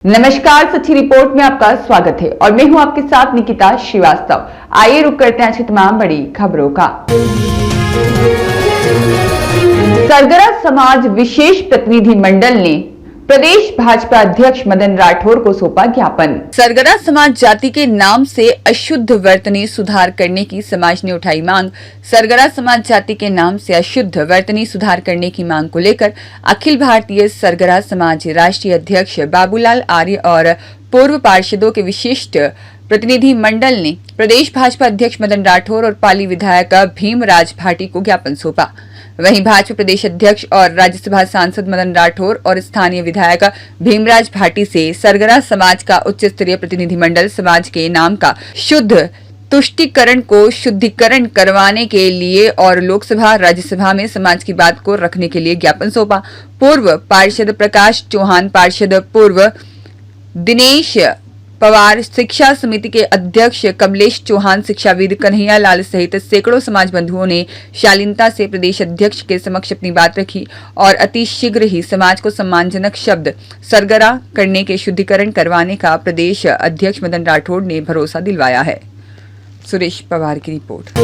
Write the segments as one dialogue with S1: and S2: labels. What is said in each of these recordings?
S1: नमस्कार, सच्ची रिपोर्ट में आपका स्वागत है और मैं हूं आपके साथ निकिता श्रीवास्तव। आइए रुक करते हैं आज की तमाम बड़ी खबरों का। सरगरा समाज विशेष प्रतिनिधि मंडल ने प्रदेश भाजपा अध्यक्ष मदन राठौर को सौंपा ज्ञापन। सरगरा समाज जाति के नाम से अशुद्ध वर्तनी सुधार करने की समाज ने उठाई मांग। सरगरा समाज जाति के नाम से अशुद्ध वर्तनी सुधार करने की मांग को लेकर अखिल भारतीय सरगरा समाज राष्ट्रीय अध्यक्ष बाबूलाल आर्य और पूर्व पार्षदों के विशिष्ट प्रतिनिधि मंडल ने प्रदेश भाजपा अध्यक्ष मदन राठौर और पाली विधायक भीमराज भाटी को ज्ञापन सौंपा। वहीं भाजपा प्रदेश अध्यक्ष और राज्यसभा सांसद मदन राठौर और स्थानीय विधायक भीमराज भाटी से सरगरा समाज का उच्च स्तरीय प्रतिनिधिमंडल समाज के नाम का शुद्ध तुष्टिकरण को शुद्धिकरण करवाने के लिए और लोकसभा राज्यसभा में समाज की बात को रखने के लिए ज्ञापन सौंपा। पूर्व पार्षद प्रकाश चौहान, पार्षद पूर्व दिनेश पवार, शिक्षा समिति के अध्यक्ष कमलेश चौहान, शिक्षाविद कन्हैया लाल सहित सैकड़ों समाज बंधुओं ने शालीनता से प्रदेश अध्यक्ष के समक्ष अपनी बात रखी और अति शीघ्र ही समाज को सम्मानजनक शब्द सरगरा करने के शुद्धिकरण करवाने का प्रदेश अध्यक्ष मदन राठौर ने भरोसा दिलवाया है। सुरेश पवार की रिपोर्ट।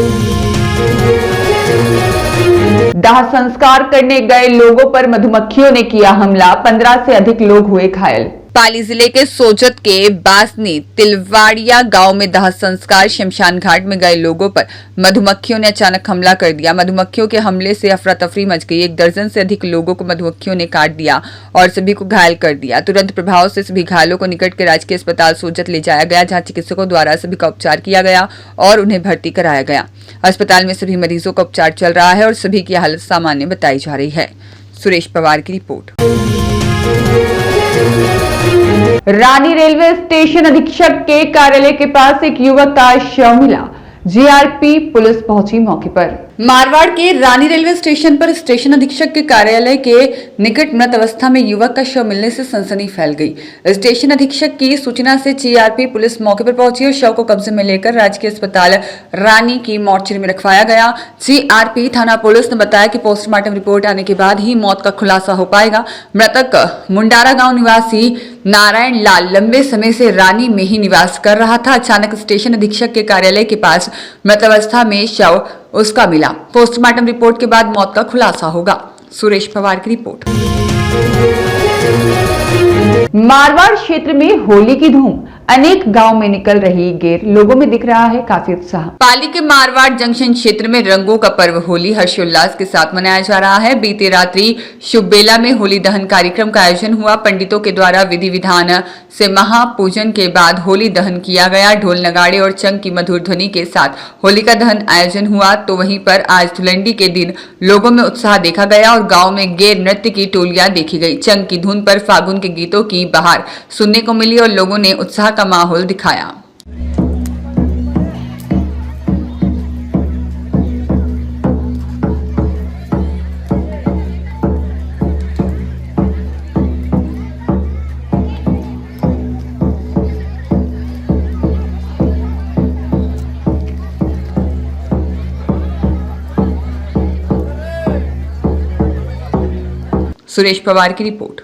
S1: दाह संस्कार करने गए लोगों पर मधुमक्खियों ने किया हमला, 15 से अधिक लोग हुए घायल। पाली जिले के सोजत के बासनी तिलवाड़िया गांव में दाह संस्कार शमशान घाट में गए लोगों पर मधुमक्खियों ने अचानक हमला कर दिया। मधुमक्खियों के हमले से अफरा तफरी मच गई। 1 दर्जन से अधिक लोगों को मधुमक्खियों ने काट दिया और सभी को घायल कर दिया। तुरंत प्रभाव से सभी घायलों को निकट के राजकीय अस्पताल सोजत ले जाया गया, जहां चिकित्सकों द्वारा सभी का उपचार किया गया और उन्हें भर्ती कराया गया। अस्पताल में सभी मरीजों का उपचार चल रहा है और सभी की हालत सामान्य बताई जा रही है। सुरेश पवार की रिपोर्ट। रानी रेलवे स्टेशन अधीक्षक के कार्यालय के पास एक युवक का शव मिला। जीआरपी पुलिस पहुंची मौके पर। मारवाड़ के रानी रेलवे स्टेशन पर स्टेशन अधीक्षक के कार्यालय के निकट मृत अवस्था में युवक का शव मिलने से सनसनी फैल गई। स्टेशन अधीक्षक की सूचना से जीआरपी पुलिस मौके पर पहुंची और शव को कब्जे में लेकर राजकीय अस्पताल रानी की मोर्चरी में रखवाया गया। जीआरपी थाना पुलिस ने बताया कि पोस्टमार्टम रिपोर्ट आने के बाद ही मौत का खुलासा हो पाएगा। मृतक मुंडारा गांव निवासी नारायण लाल लंबे समय से रानी में ही निवास कर रहा था। अचानक स्टेशन अधीक्षक के कार्यालय के पास मृत अवस्था में शव उसका मिला। पोस्टमार्टम रिपोर्ट के बाद मौत का खुलासा होगा। सुरेश पवार की रिपोर्ट। मारवाड़ क्षेत्र में होली की धूम, अनेक गांव में निकल रही गेर, लोगों में दिख रहा है काफी उत्साह। पाली के मारवाड़ जंक्शन क्षेत्र में रंगों का पर्व होली हर्षोल्लास के साथ मनाया जा रहा है। बीते रात्रि शुभ बेला में होली दहन कार्यक्रम का आयोजन हुआ। पंडितों के द्वारा विधि विधान से महापूजन के बाद होली दहन किया गया। ढोल नगाड़े और चंग की मधुर ध्वनि के साथ होलिका दहन आयोजन हुआ। तो वहीं पर आज धुलंडी के दिन लोगों में उत्साह देखा गया और गाँव में गेर नृत्य की टोलियां देखी गई। चंग की धुन पर फागुन के गीतों की बहार सुनने को मिली और लोगों ने उत्साह का माहौल दिखाया। सुरेश पवार की रिपोर्ट।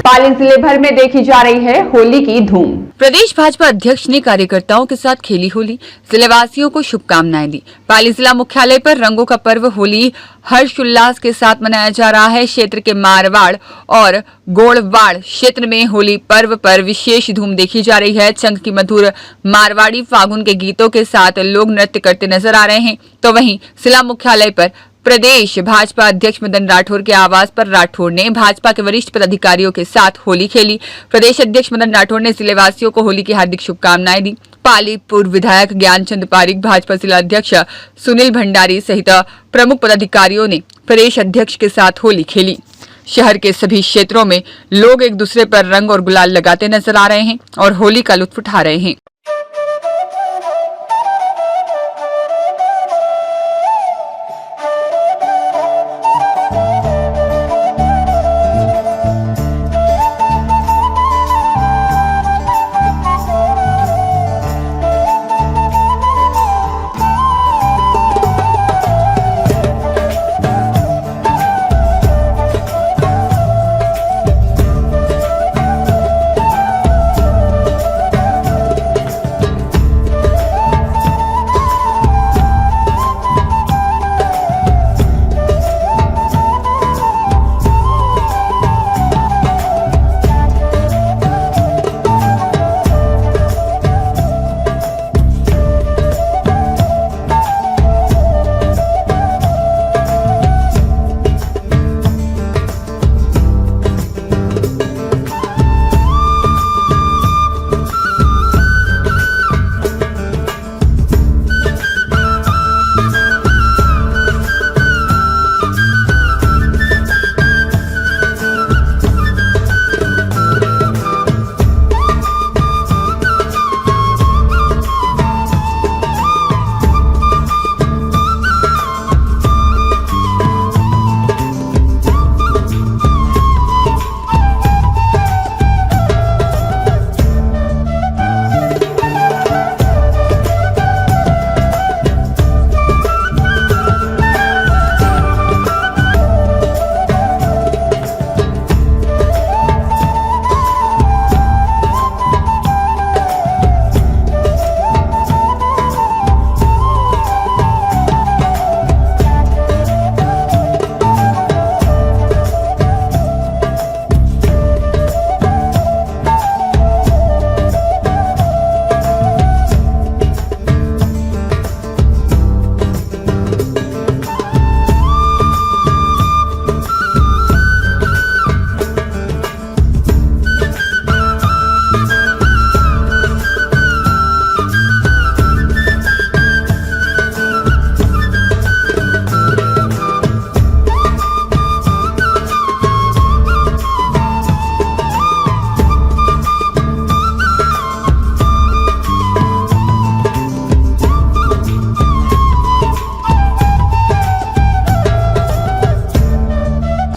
S1: पाली जिले भर में देखी जा रही है होली की धूम। प्रदेश भाजपा अध्यक्ष ने कार्यकर्ताओं के साथ खेली होली, जिलेवासियों को शुभकामनाएं दी। पाली जिला मुख्यालय पर रंगों का पर्व होली हर्षोल्लास के साथ मनाया जा रहा है। क्षेत्र के मारवाड़ और गोड़वाड़ क्षेत्र में होली पर्व पर विशेष धूम देखी जा रही है। चंग की मधुर मारवाड़ी फागुन के गीतों के साथ लोग नृत्य करते नजर आ रहे हैं। तो वहीं जिला मुख्यालय पर प्रदेश भाजपा अध्यक्ष मदन राठौर के आवास पर राठौर ने भाजपा के वरिष्ठ पदाधिकारियों के साथ होली खेली। प्रदेश अध्यक्ष मदन राठौर ने जिलेवासियों को होली की हार्दिक शुभकामनाएं दी। पाली पूर्व विधायक ज्ञानचंद पारीक, भाजपा जिला अध्यक्ष सुनील भंडारी सहित प्रमुख पदाधिकारियों ने प्रदेश अध्यक्ष के साथ होली खेली। शहर के सभी क्षेत्रों में लोग एक दूसरे पर रंग और गुलाल लगाते नजर आ रहे हैं और होली का लुत्फ उठा रहे हैं।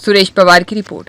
S1: सुरेश पवार की रिपोर्ट।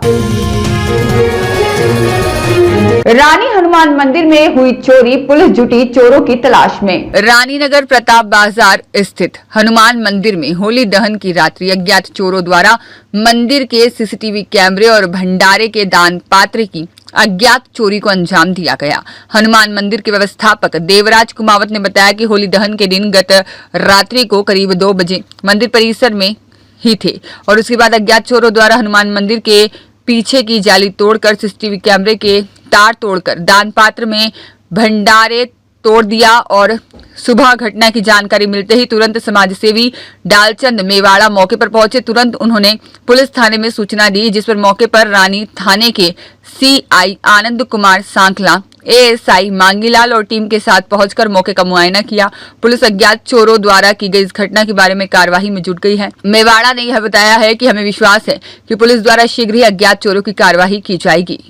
S1: रानी हनुमान मंदिर में हुई चोरी, पुलिस जुटी चोरों की तलाश में। रानीनगर प्रताप बाजार स्थित हनुमान मंदिर में होली दहन की रात्रि अज्ञात चोरों द्वारा मंदिर के सीसीटीवी कैमरे और भंडारे के दान पात्र की अज्ञात चोरी को अंजाम दिया गया। हनुमान मंदिर के व्यवस्थापक देवराज कुमावत ने बताया कि होली दहन के दिन गत रात्रि को करीब 2 बजे मंदिर परिसर में ही थे और उसके बाद अज्ञात चोरों द्वारा हनुमान मंदिर के पीछे की जाली तोड़कर सीसीटीवी कैमरे के तार तोड़कर दान पात्र में भंडारे तोड़ दिया और सुबह घटना की जानकारी मिलते ही तुरंत समाजसेवी डालचंद मेवाड़ा मौके पर पहुंचे। तुरंत उन्होंने पुलिस थाने में सूचना दी, जिस पर मौके पर रानी थाने के सीआई आनंद कुमार सांखला, एएसआई मांगीलाल और टीम के साथ पहुंचकर मौके का मुआयना किया। पुलिस अज्ञात चोरों द्वारा की गई इस घटना के बारे में कार्यवाही में जुट गई है। मेवाड़ा ने यह बताया है कि हमें विश्वास है कि पुलिस द्वारा शीघ्र ही अज्ञात चोरों की कार्यवाही की जाएगी।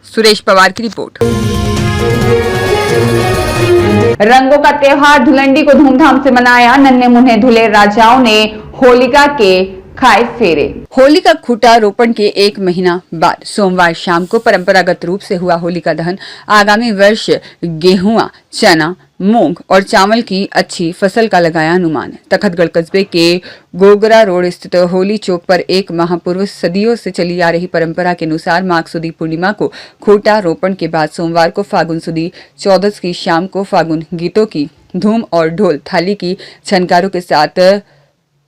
S1: सुरेश पवार की रिपोर्ट। रंगों का त्योहार धुलंडी को धूमधाम से मनाया। नन्हे मुन्ने धुले राजाओं ने होलिका के खाए फेरे। होली का खूंटा रोपण के 1 महीना बाद सोमवार शाम को परंपरागत रूप से हुआ होलिका दहन। आगामी वर्ष गेहूं, चना, मूंग और चावल की अच्छी फसल का लगाया अनुमान। तखतगढ़ कस्बे के गोगरा रोड स्थित होली चौक पर 1 माह पूर्व सदियों से चली आ रही परंपरा के अनुसार माघ सुदी पूर्णिमा को खूंटा रोपण के बाद सोमवार को फागुन सुदी चौदस की शाम को फागुन गीतों की धूम और ढोल थाली की झनकारों के साथ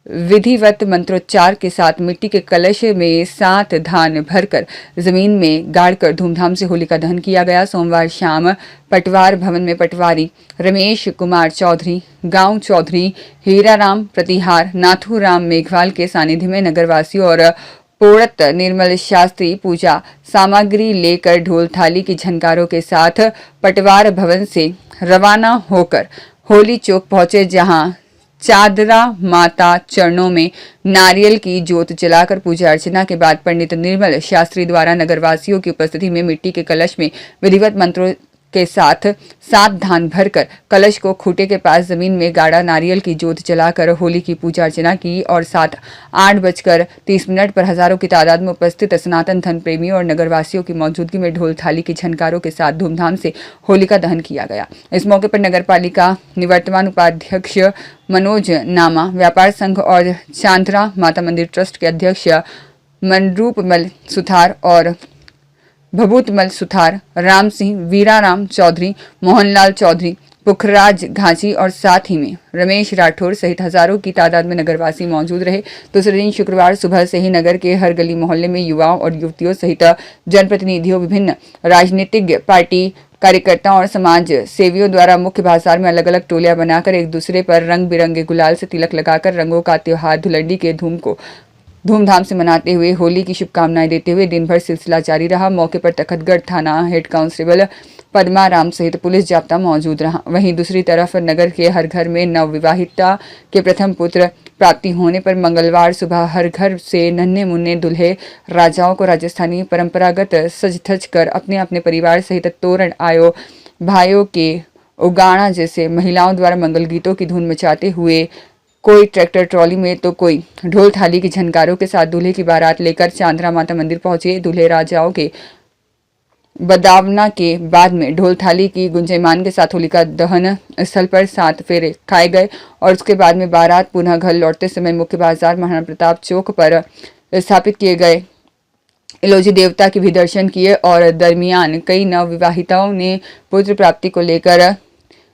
S1: विधिवत मंत्रोच्चार के साथ मिट्टी के कलश में 7 धान भरकर जमीन में गाड़कर धूमधाम से होलिका दहन किया गया। सोमवार शाम पटवार भवन में पटवारी रमेश कुमार चौधरी, गांव चौधरी, हीराराम प्रतिहार, नाथूराम मेघवाल के सानिध्य में नगरवासियों और पोड़त निर्मल शास्त्री पूजा सामग्री लेकर ढोल थाली की झनकारों के साथ पटवार भवन से रवाना होकर होली चौक पहुंचे, जहां चादरा माता चरणों में नारियल की जोत जलाकर पूजा अर्चना के बाद पंडित निर्मल शास्त्री द्वारा नगरवासियों की उपस्थिति में मिट्टी के कलश में विधिवत मंत्रों के साथ 7 धान भरकर कलश को खूंटे के पास जमीन में गाड़ा, नारियल की जोत जलाकर होली की पूजा अर्चना की और 8:30 पर हजारों की तादाद में उपस्थित सनातन धर्म प्रेमियों और नगरवासियों की मौजूदगी में ढोल थाली की झनकारों के साथ धूमधाम से होलिका दहन किया गया। इस मौके पर नगर पालिका निवर्तमान उपाध्यक्ष मनोज नामा, व्यापार संघ और चांद्रा माता मंदिर ट्रस्ट के अध्यक्ष मनरूपमल सुथार और भभूतमल सुथार, राम सिंह, वीराराम चौधरी, मोहनलाल चौधरी, पुखराज घांची और साथ ही में रमेश राठौर सहित हजारों की तादाद में नगरवासी मौजूद रहे। दूसरे दिन शुक्रवार सुबह से ही नगर के हर गली मोहल्ले में युवाओं और युवतियों सहित जनप्रतिनिधियों, विभिन्न राजनीतिक पार्टी कार्यकर्ताओं और समाज सेवियों द्वारा मुख्य बाजार में अलग अलग टोलियां बनाकर एक दूसरे पर रंग बिरंगे गुलाल से तिलक लगाकर रंगों का त्योहार धुलंडी के धूमधाम से मनाते हुए होली की शुभकामनाएं देते हुए दिन भर सिलसिला जारी रहा। मौके पर तखतगढ़ थाना हेड कांस्टेबल पद्मा राम सहित पुलिस जाब्ता मौजूद रहा। वहीं दूसरी तरफ नगर के हर घर में नवविवाहिता के प्रथम पुत्र प्राप्ति होने पर मंगलवार सुबह हर घर से नन्हे मुन्ने दुल्हे राजाओं को राजस्थानी परंपरागत सज धज कर अपने अपने परिवार सहित तोरण आयो भाइयों के उगाना जैसे महिलाओं द्वारा मंगल गीतों की धुन मचाते हुए, कोई ट्रैक्टर ट्रॉली में तो कोई ढोल थाली की झनकारों के साथ दूल्हे की बारात लेकर चांद्रा माता मंदिर पहुंचे। दूल्हे राजाओं के बदावना के बाद में ढोल थाली की गुंजयमान के साथ होलिका दहन स्थल पर 7 फेरे खाए गए और उसके बाद में बारात पुनः घर लौटते समय मुख्य बाजार महाराणा प्रताप चौक पर स्थापित किए गए इलोजी देवता के भी दर्शन किए और दरमियान कई नवविवाहिताओं ने पुत्र प्राप्ति को लेकर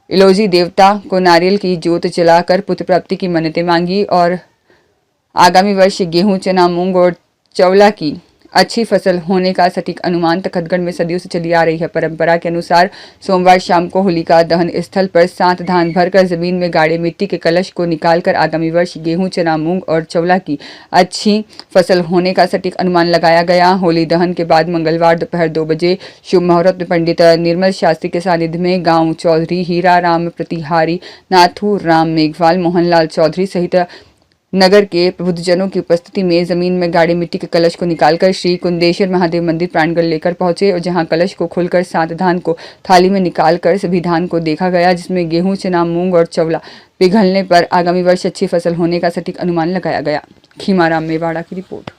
S1: इलोजी देवता को नारियल की जोत जलाकर पुत्र प्राप्ति की मन्नतें मांगी और आगामी वर्ष गेहूं, चना, मूंग और चवला की अच्छी फसल होने का सटीक अनुमान। तखतगढ़ में सदियों से चली आ रही है परंपरा के अनुसार सोमवार शाम को होलिका दहन स्थल पर 7 धान भरकर जमीन में गाड़े मिट्टी के कलश को निकालकर आगामी वर्ष गेहूं, चना, मूंग और चवला की अच्छी फसल होने का सटीक अनुमान लगाया गया। होली दहन के बाद मंगलवार दोपहर 2 बजे शुभ मुहूर्त में पंडित निर्मल शास्त्री के सानिध्य में गांव चौधरी, हीरा राम प्रतिहारी, नाथू राम मेघवाल, मोहनलाल चौधरी सहित नगर के प्रबुद्धजनों की उपस्थिति में जमीन में गाड़ी मिट्टी के कलश को निकालकर श्री कुंदेश्वर महादेव मंदिर प्रांगण लेकर पहुंचे और जहां कलश को खोलकर 7 धान को थाली में निकालकर सभी धान को देखा गया, जिसमें गेहूं, चना, मूंग और चवला पिघलने पर आगामी वर्ष अच्छी फसल होने का सटीक अनुमान लगाया गया। खीमाराम मेवाड़ा की रिपोर्ट।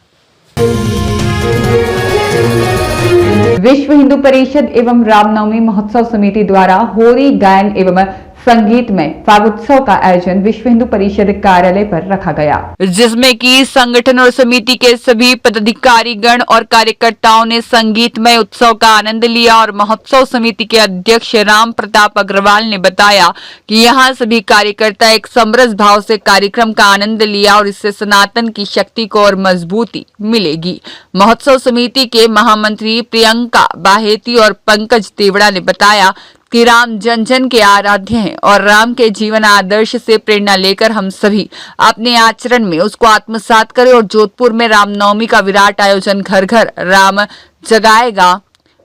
S1: विश्व हिंदू परिषद एवं रामनवमी महोत्सव समिति द्वारा होली गायन एवं संगीत में फागोत्सव का आयोजन विश्व हिंदू परिषद कार्यालय पर रखा गया, जिसमें कि संगठन और समिति के सभी पदाधिकारी गण और कार्यकर्ताओं ने संगीतमय उत्सव का आनंद लिया। और महोत्सव समिति के अध्यक्ष राम प्रताप अग्रवाल ने बताया कि यहाँ सभी कार्यकर्ता एक समरस भाव से कार्यक्रम का आनंद लिया और इससे सनातन की शक्ति को और मजबूती मिलेगी। महोत्सव समिति के महामंत्री प्रियंका बाहेती और पंकज तेवड़ा ने बताया कि राम जन जन के आराध्य हैं और राम के जीवन आदर्श से प्रेरणा लेकर हम सभी अपने आचरण में उसको आत्मसात करें। और जोधपुर में रामनवमी का विराट आयोजन घर घर राम जगाएगा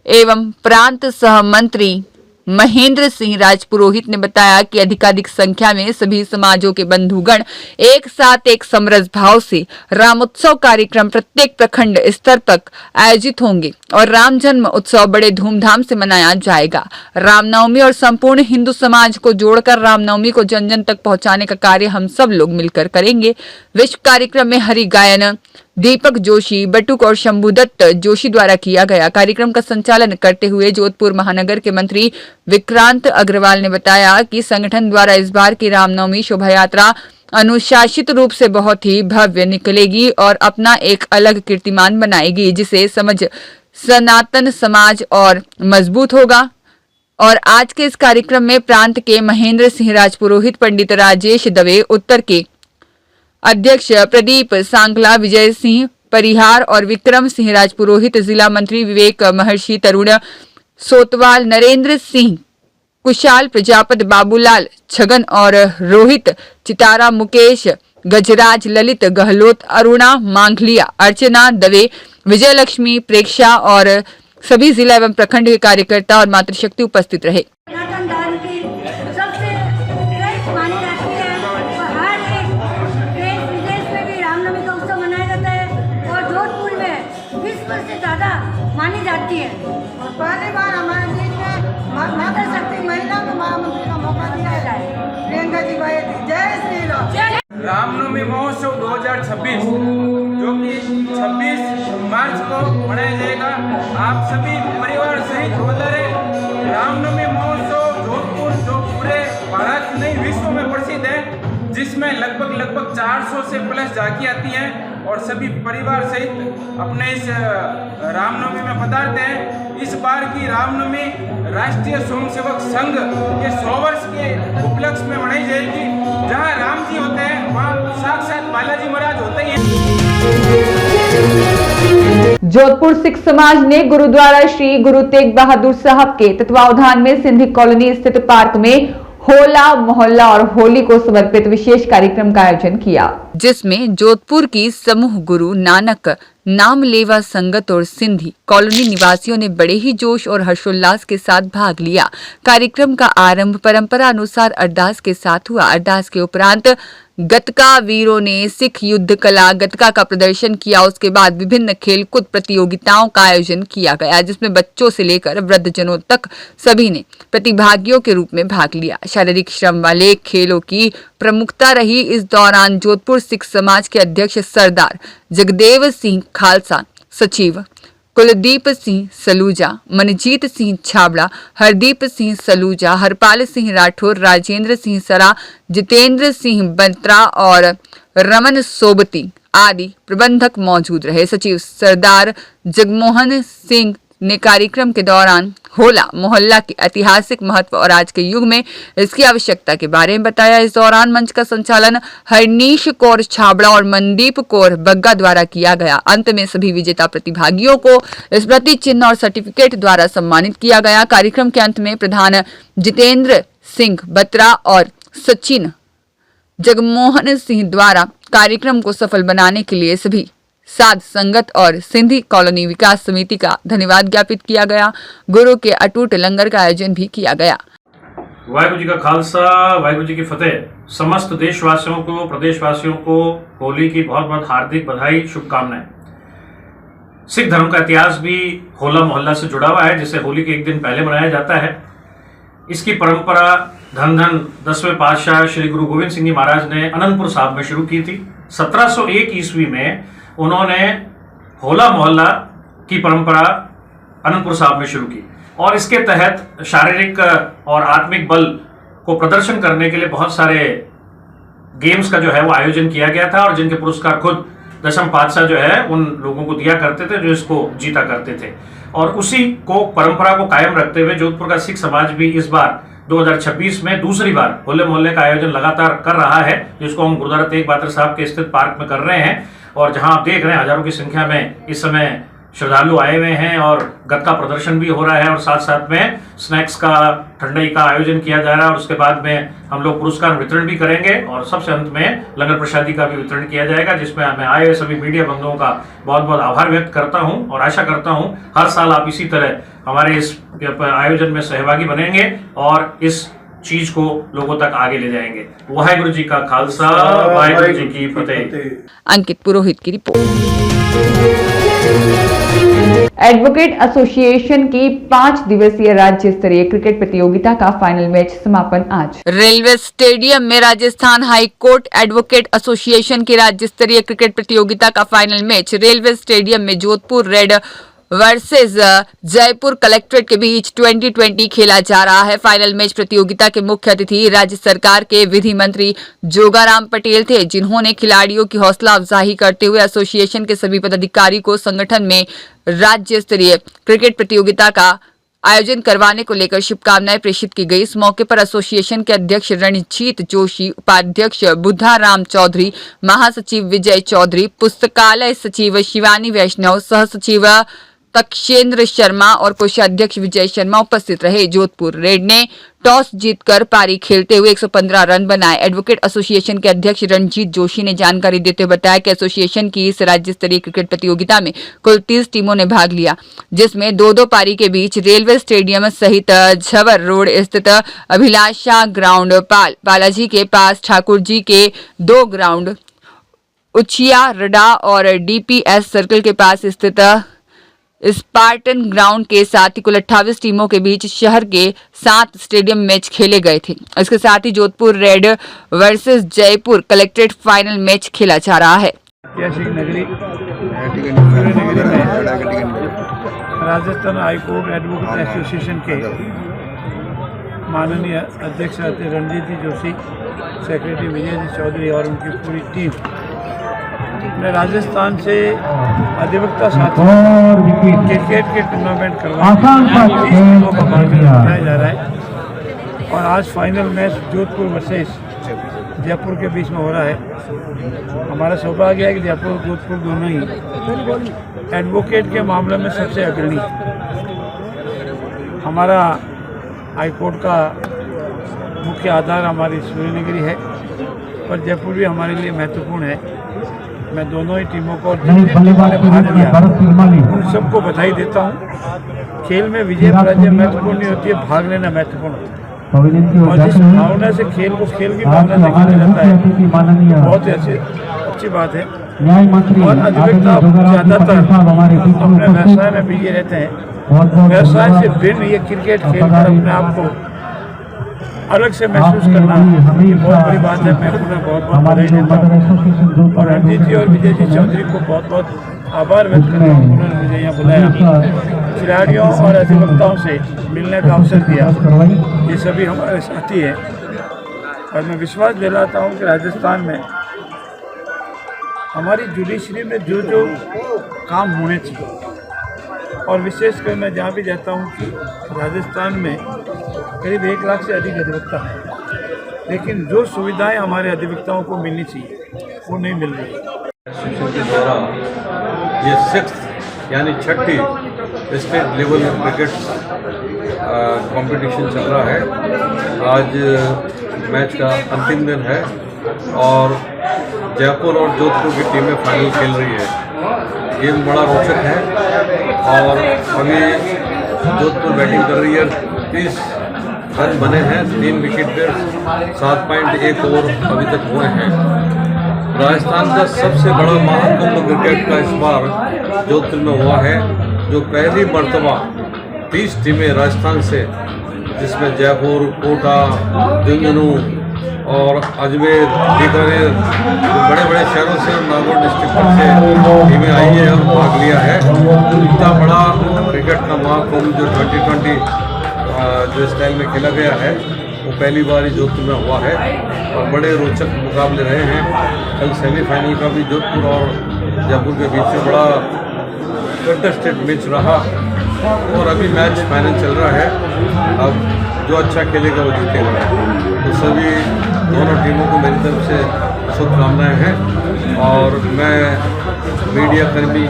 S1: एवं प्रांत सह मंत्री महेंद्र सिंह राजपुरोहित ने बताया कि अधिकाधिक संख्या में सभी समाजों के बंधुगण एक साथ एक समरस भाव से रामोत्सव कार्यक्रम प्रत्येक प्रखंड स्तर तक आयोजित होंगे और राम जन्म उत्सव बड़े धूमधाम से मनाया जाएगा। रामनवमी और संपूर्ण हिंदू समाज को जोड़कर रामनवमी को जन जन तक पहुंचाने का कार्य हम सब लोग मिलकर करेंगे। विश्व कार्यक्रम में हरि गायन दीपक जोशी, बटुक और शंभुदत्त जोशी द्वारा किया गया। कार्यक्रम का संचालन करते हुए जोधपुर महानगर के मंत्री विक्रांत अग्रवाल ने बताया कि संगठन द्वारा इस बार की रामनवमी शोभा यात्रा अनुशासित रूप से बहुत ही भव्य निकलेगी और अपना एक अलग कीर्तिमान बनाएगी, जिसे समझ सनातन समाज और मजबूत होगा। और आज के इस कार्यक्रम में प्रांत के महेंद्र सिंह राजपुरोहित, पंडित राजेश दवे, उत्तर के अध्यक्ष प्रदीप सांगला, विजय सिंह परिहार और विक्रम सिंह राजपुरोहित, जिला मंत्री विवेक महर्षि, तरुण सोतवाल, नरेंद्र सिंह कुशाल, प्रजापत, बाबूलाल छगन और रोहित चितारा, मुकेश गजराज, ललित गहलोत, अरुणा मांगलिया, अर्चना दवे, विजय लक्ष्मी, प्रेक्षा और सभी जिला एवं प्रखंड के कार्यकर्ता और मातृशक्ति उपस्थित रहे।
S2: मानी जाती है और पहली बार हमारे देश में माता शक्ति महिला को महामंत्री का मौका दिया जाए। प्रियंका जी भाई, जय श्री राम।
S3: रामनवमी महोत्सव 2026 जो कि 26 मार्च को मनाया जाएगा। आप सभी परिवार सहित पधारे। रामनवमी महोत्सव जोधपुर जो पूरे भारत नहीं विश्व में प्रसिद्ध है, जिसमें लगभग 400 से प्लस झांकी आती हैं और सभी परिवार सहित अपने इस रामनवमी में पधारते हैं। इस बार की रामनवमी राष्ट्रीय स्वयंसेवक संघ के 100 वर्ष के उपलक्ष्य में मनाई जाएगी। जहां राम जी होते हैं वहां साक्षात बालाजी महाराज होते हैं।
S1: जोधपुर सिख समाज ने गुरुद्वारा श्री गुरु तेग बहादुर साहब के तत्वावधान में सिंधी कॉलोनी स्थित पार्क में होला मोहल्ला और होली को समर्पित विशेष कार्यक्रम का आयोजन किया, जिसमें जोधपुर की समूह गुरु नानक नाम लेवा संगत और सिंधी कॉलोनी निवासियों ने बड़े ही जोश और हर्षोल्लास के साथ भाग लिया। कार्यक्रम का आरंभ परंपरा अनुसार अरदास के साथ हुआ। अरदास के उपरांत गतका वीरों ने सिख युद्ध कला गतका का प्रदर्शन किया। उसके बाद विभिन्न खेलकूद प्रतियोगिताओं का आयोजन किया गया, जिसमें बच्चों से लेकर वृद्धजनों तक सभी ने प्रतिभागियों के रूप में भाग लिया। शारीरिक श्रम वाले खेलों की प्रमुखता रही। इस दौरान जोधपुर सिख समाज के अध्यक्ष सरदार जगदेव सिंह खालसा, सचिव कुलदीप सिंह सलूजा, मनजीत सिंह छाबड़ा, हरदीप सिंह सलूजा, हरपाल सिंह राठौर, राजेंद्र सिंह सरा, जितेंद्र सिंह बंत्रा और रमन सोबती आदि प्रबंधक मौजूद रहे। सचिव सरदार जगमोहन सिंह ने कार्यक्रम के दौरान होला मोहल्ला के ऐतिहासिक महत्व और आज के युग में इसकी आवश्यकता के बारे में बताया। इस दौरान मंच का संचालन हरनीश कौर छाबड़ा और मनदीप कौर बग्गा द्वारा किया गया। अंत में सभी विजेता प्रतिभागियों को स्मृति चिन्ह और सर्टिफिकेट द्वारा सम्मानित किया गया। कार्यक्रम के अंत में प्रधान जितेंद्र सिंह बत्रा और सचिन जगमोहन सिंह द्वारा कार्यक्रम को सफल बनाने के लिए सभी साध संगत और सिंधी कॉलोनी विकास समिति का धन्यवाद ज्ञापित किया गया। गुरु के अटूट लंगर का आयोजन भी किया गया।
S4: वाहिगुरु जी का खालसा, वाहिगुरु जी की फतेह। समस्त देशवासियों को, प्रदेशवासियों को होली की बहुत बहुत हार्दिक बधाई, शुभकामनाएं। सिख धर्म का इतिहास भी होला मोहल्ला से जुड़ा हुआ है, जिसे होली के एक दिन पहले मनाया जाता है। इसकी परंपरा धन धन 10वें पातशाह श्री गुरु गोविंद सिंह जी महाराज ने अनंतपुर साहब में शुरू की थी। 1701 ईस्वी में उन्होंने होला मोहल्ला की परंपरा अनंतपुर साहब में शुरू की और इसके तहत शारीरिक और आत्मिक बल को प्रदर्शन करने के लिए बहुत सारे गेम्स का जो है वो आयोजन किया गया था और जिनके पुरस्कार खुद दशम पातशाह जो है उन लोगों को दिया करते थे जो इसको जीता करते थे। और उसी को परंपरा को कायम रखते हुए जोधपुर का सिख समाज भी इस बार 2026 में दूसरी बार होले मोहल्ले का आयोजन लगातार कर रहा है, जिसको हम गुरुद्वारा तेग बहादुर साहब के स्थित पार्क में कर रहे हैं। और जहां आप देख रहे हैं हजारों की संख्या में इस समय श्रद्धालु आए हुए हैं और गत्का प्रदर्शन भी हो रहा है और साथ साथ में स्नैक्स का, ठंडाई का आयोजन किया जा रहा है और उसके बाद में हम लोग पुरस्कार वितरण भी करेंगे और सबसे अंत में लंगर प्रसादी का भी वितरण किया जाएगा, जिसमें मैं आए हुए सभी मीडिया बंधुओं का बहुत बहुत आभार व्यक्त करता हूं और आशा करता हूं हर साल आप इसी तरह हमारे इस आयोजन में सहभागी बनेंगे और इस चीज को लोगों तक आगे ले जाएंगे। वाहिगुरु जी का खालसा, वाहिगुरु जी की फतेह।
S1: अंकित पुरोहित की रिपोर्ट। एडवोकेट एसोसिएशन की 5 दिवसीय राज्य स्तरीय क्रिकेट प्रतियोगिता का फाइनल मैच समापन आज रेलवे स्टेडियम में Rajasthan high court advocate association की राज्य स्तरीय क्रिकेट प्रतियोगिता का फाइनल मैच रेलवे स्टेडियम में Jodhpur red versus Jaipur collectorate के बीच 2020 खेला जा रहा है। फाइनल मैच प्रतियोगिता के मुख्य अतिथि राज्य सरकार के विधि मंत्री जोगाराम पटेल थे, जिन्होंने खिलाड़ियों की हौसला अफजाई करते हुए एसोसिएशन के सभी पदाधिकारी को संगठन में राज्य स्तरीय क्रिकेट प्रतियोगिता का आयोजन करवाने को लेकर शुभकामनाएं प्रेषित की गई। इस मौके पर एसोसिएशन के अध्यक्ष रणजीत जोशी, उपाध्यक्ष बुद्धाराम चौधरी, महासचिव विजय चौधरी, पुस्तकालय सचिव शिवानी वैष्णव, सह सचिव तक्षेंद्र शर्मा और कोषाध्यक्ष विजय शर्मा उपस्थित रहे। जोधपुर रेड ने टॉस जीतकर पारी खेलते हुए 115 रन बनाए। एडवोकेट एसोसिएशन के अध्यक्ष रणजीत जोशी ने जानकारी देते हुए बताया कि एसोसिएशन की इस राज्य स्तरीय क्रिकेट प्रतियोगिता में कुल 30 टीमों ने भाग लिया, जिसमें 2-2 पारी के बीच रेलवे स्टेडियम सहित झवर रोड स्थित अभिलाषा ग्राउंड, बालाजी के पास ठाकुर जी के 2 ग्राउंड, उछिया रडा और डीपीएस सर्कल के पास स्थित स्पार्टन ग्राउंड के साथ ही कुल 28 टीमों के बीच शहर के 7 स्टेडियम मैच खेले गए थे। इसके साथ ही Jodhpur red versus Jaipur collectorate final match खेला जा रहा है।
S5: नगरी Rajasthan high court advocate association के माननीय अध्यक्ष रणजीत जी जोशी, सेक्रेटरी विजय जी चौधरी और उनकी पूरी टीम ने राजस्थान से अधिवक्ता साथी क्रिकेट के टूर्नामेंट करवाया जा रहा है और आज final match Jodhpur versus Jaipur के बीच में हो रहा है। हमारा सौभाग्य है कि जयपुर और जोधपुर दोनों ही एडवोकेट के मामले में सबसे अग्रणी। हमारा हाईकोर्ट का मुख्य आधार हमारी सूर्यनगरी है, पर जयपुर भी हमारे लिए महत्वपूर्ण है। मैं दोनों ही टीमों को भाग लिया उन सबको बधाई देता हूँ। खेल में विजय पराजय महत्वपूर्ण नहीं होती है, भाग लेना महत्वपूर्ण होता है और जिस भावना से खेल को खेल की भावना से खेला जाता है बहुत ही अच्छी बात है। और अधिवक्ता ज़्यादातर अपने व्यवसाय में बिजी रहते हैं। व्यवसाय से भिन्न ये क्रिकेट खेल कर अपने आप को अलग से महसूस करना ये बहुत बड़ी बात है। मैं उन्हें बहुत बहुत बधाई देता हूँ और रणजीत जी और विजय जी चौधरी को बहुत बहुत आभार व्यक्त करता हूँ। उन्होंने मुझे यहाँ बुलाया, खिलाड़ियों और अधिवक्ताओं से मिलने का अवसर दिया। ये सभी हमारे साथी हैं और मैं विश्वास दिलाता हूँ कि राजस्थान में हमारी जुडिशरी में जो जो काम होने चाहिए और विशेषकर मैं जहाँ भी जाता हूँ कि राजस्थान में करीब 1 लाख से अधिक अधिवक्ता है, लेकिन जो सुविधाएं हमारे अधिवक्ताओं को मिलनी चाहिए वो नहीं मिल रही।
S6: एसोसिएशन के द्वारा ये 6th यानी 6ठी स्टेट लेवल क्रिकेट कंपटीशन चल रहा है। आज मैच का अंतिम दिन है और जयपुर और जोधपुर की टीमें फाइनल खेल रही है। गेम बड़ा रोचक है और अभी जोधपुर बैटिंग कर रही है 30 रन बने हैं, 3 विकेट पे 7.1 ओवर अभी तक हुए हैं। राजस्थान का सबसे बड़ा महाकुंभ क्रिकेट का इस बार जोधपुर में हुआ है, जो पहली मर्तबा 30 टीमें राजस्थान से, जिसमें जयपुर, कोटा, झुंझुनू और अजमेर, बीकानेर, बड़े बड़े शहरों से, नागौर डिस्ट्रिक्ट से टीमें आई है और भाग लिया है। इतना बड़ा क्रिकेट का महाकुंभ जो 2020 जो स्टाइल में खेला गया है, वो पहली बार ही जोधपुर में हुआ है और बड़े रोचक मुकाबले रहे हैं। कल सेमीफाइनल का भी जोधपुर और जयपुर के बीच में बड़ा कंटेस्टेड मैच रहा और अभी मैच फाइनल चल रहा है। अब जो अच्छा खेलेगा वो जीतेगा। तो सभी दोनों टीमों को मेरी तरफ से शुभकामनाएं हैं और मैं मीडिया कर्मी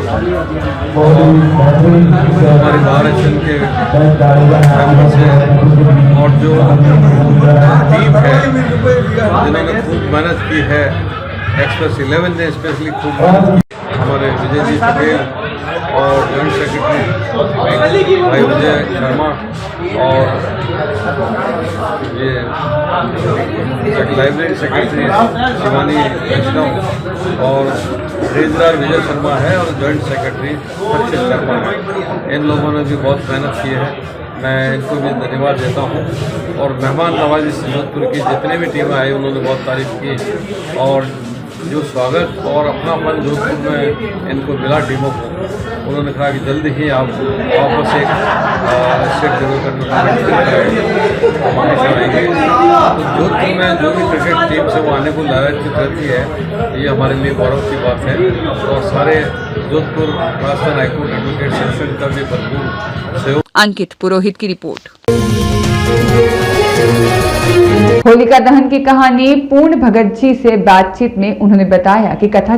S6: और हमारे भारत संघ के मेंबर से और जो टीम है जिन्होंने खूब मेहनत की है, एक्सप्रेस 11 ने स्पेशली खूब मेहनत की, हमारे विजय जी पटेल और जॉइंट सेक्रेटरी भाई विजय शर्मा और ये लाइब्रेरी सेक्रेटरी शिवानी वैष्णव और रजिस्ट्रार विजय शर्मा है और जॉइंट सेक्रेटरी पक्षित शर्मा है। इन लोगों ने भी बहुत मेहनत की है, मैं इनको भी धन्यवाद देता हूँ। और मेहमान नवाजी से जोधपुर की जितने भी टीमें आई उन्होंने बहुत तारीफ की और जो स्वागत और अपनापन जोधपुर में इनको मिला टीमों को, उन्होंने कहा कि जल्दी ही आप वापस एक स्टेट लेवल का टूर्नामेंट हमेशा आएंगे। तो जोधपुर में जो भी क्रिकेट टीम से वो आने को लायक रहती है, ये हमारे लिए गौरव की बात है। और सारे Jodhpur Rajasthan high court advocate section का भी भरपूर सहयोग।
S1: अंकित पुरोहित की रिपोर्ट। होलिका दहन की कहानी पूर्ण भगत जी से बातचीत में उन्होंने बताया कि कथा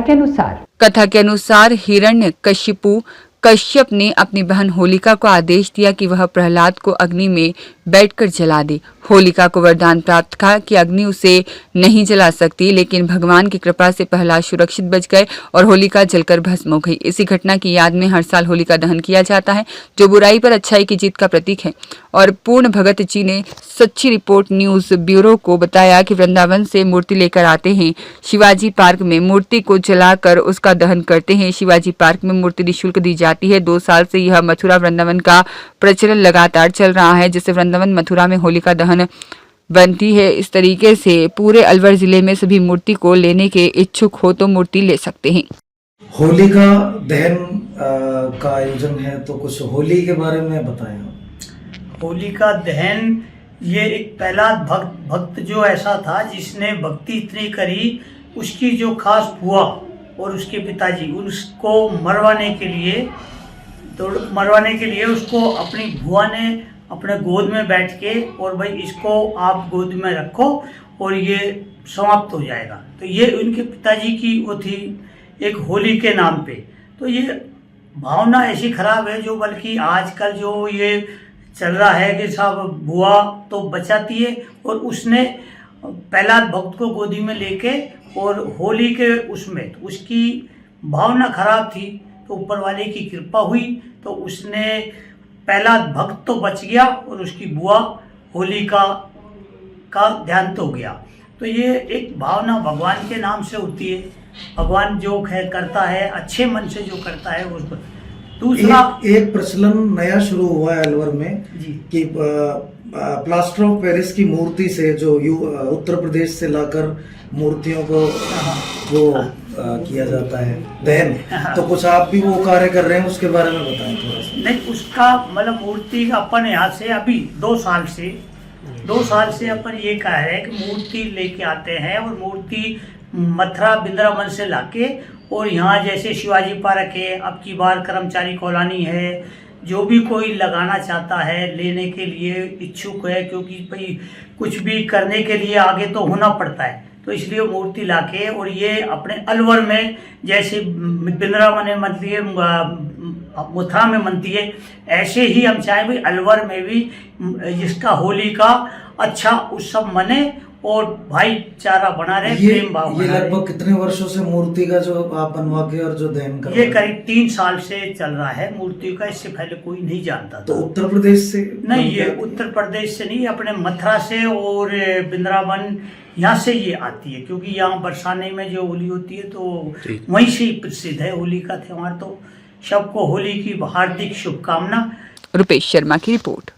S1: के अनुसार हिरण्यकशिपु कश्यप ने अपनी बहन होलिका को आदेश दिया कि वह प्रहलाद को अग्नि में बैठकर जला दे। होलिका को वरदान प्राप्त था कि अग्नि उसे नहीं जला सकती, लेकिन भगवान की कृपा से प्रहलाद सुरक्षित बच गए और होलिका जलकर भस्म हो गई। इसी घटना की याद में हर साल होलिका दहन किया जाता है, जो बुराई पर अच्छाई की जीत का प्रतीक है। और पूर्ण भगत जी ने सच्ची रिपोर्ट न्यूज ब्यूरो को बताया कि वृंदावन से मूर्ति लेकर आते हैं, शिवाजी पार्क में मूर्ति को जलाकर उसका दहन करते हैं। शिवाजी पार्क में मूर्ति निःशुल्क दी जाती है। 2 साल से यह मथुरा वृंदावन का प्रचलन लगातार चल रहा है, जिससे वृंदावन मथुरा में होलिका दहन बनती है। इस तरीके से पूरे अलवर जिले में सभी मूर्ति को लेने के इच्छुक हो तो मूर्ति ले सकते हैं।
S7: होलिका दहन का आयोजन है, तो कुछ होली के बारे में बताएं।
S8: होलिका दहन ये एक प्रहलाद भक्त जो ऐसा था जिसने भक्ति इतनी करी, उसकी जो खास बुआ और उसके पिताजी उसको मरवाने के लिए उसको अपनी बुआ ने अपने गोद में बैठ के और भाई इसको आप गोद में रखो और ये समाप्त हो जाएगा। तो ये उनके पिताजी की वो थी एक होली के नाम पे। तो ये भावना ऐसी खराब है जो बल्कि आजकल जो ये चल रहा है कि साहब बुआ तो बचाती है, और उसने प्रहलाद भक्त को गोदी में लेके और होली के उसमें तो उसकी भावना खराब थी, तो ऊपर वाले की कृपा हुई तो उसने प्रहलाद भक्त तो बच गया और उसकी बुआ होलिका का ध्यान तो गया। तो ये एक भावना भगवान के नाम से होती है। भगवान जो करता है अच्छे मन से जो करता है उसको। दूसरा
S7: एक प्रचलन नया शुरू हुआ है अलवर में
S8: जी
S7: कि प्लास्टर ऑफ पेरिस की मूर्ति से जो उत्तर प्रदेश से लाकर मूर्तियों को वो किया जाता है दहन, तो कुछ आप भी वो कार्य कर रहे हैं, उसके बारे में बताएं थोड़ा सा।
S8: नहीं, उसका मतलब मूर्ति अपन यहाँ से अभी 2 साल से अपन ये कह रहे हैं कि मूर्ति लेके आते हैं और मूर्ति मथुरा वृंदावन से लाके और यहाँ जैसे शिवाजी पार्क है, अब की बार कर्मचारी कॉलोनी है, जो भी कोई लगाना चाहता है लेने के लिए इच्छुक है, क्योंकि भाई कुछ भी करने के लिए आगे तो होना पड़ता है, तो इसलिए मूर्ति लाके और ये अपने अलवर में जैसे वृंदावन में बनती है, मथुरा में बनती है, ऐसे ही हम चाहे भाई अलवर में भी जिसका होली का अच्छा उत्सव मने और भाईचारा बना रहे,
S7: ये
S8: प्रेम भाव
S7: ये
S8: बना रहे।
S7: लगभग कितने वर्षों से मूर्ति का जो आप बनवा के और जो दहन कर
S8: ये करीब 3 साल से चल रहा है मूर्ति का, इससे पहले कोई नहीं जानता
S7: तो
S8: था।
S7: उत्तर प्रदेश से
S8: नहीं, ये उत्तर प्रदेश से नहीं, अपने मथुरा से और वृंदावन यहाँ से ये आती है, क्योंकि यहाँ बरसाने में जो होली होती है तो वहीं से ही प्रसिद्ध है होली का त्योहार। तो सबको होली की हार्दिक शुभकामना।
S1: रुपेश शर्मा की रिपोर्ट।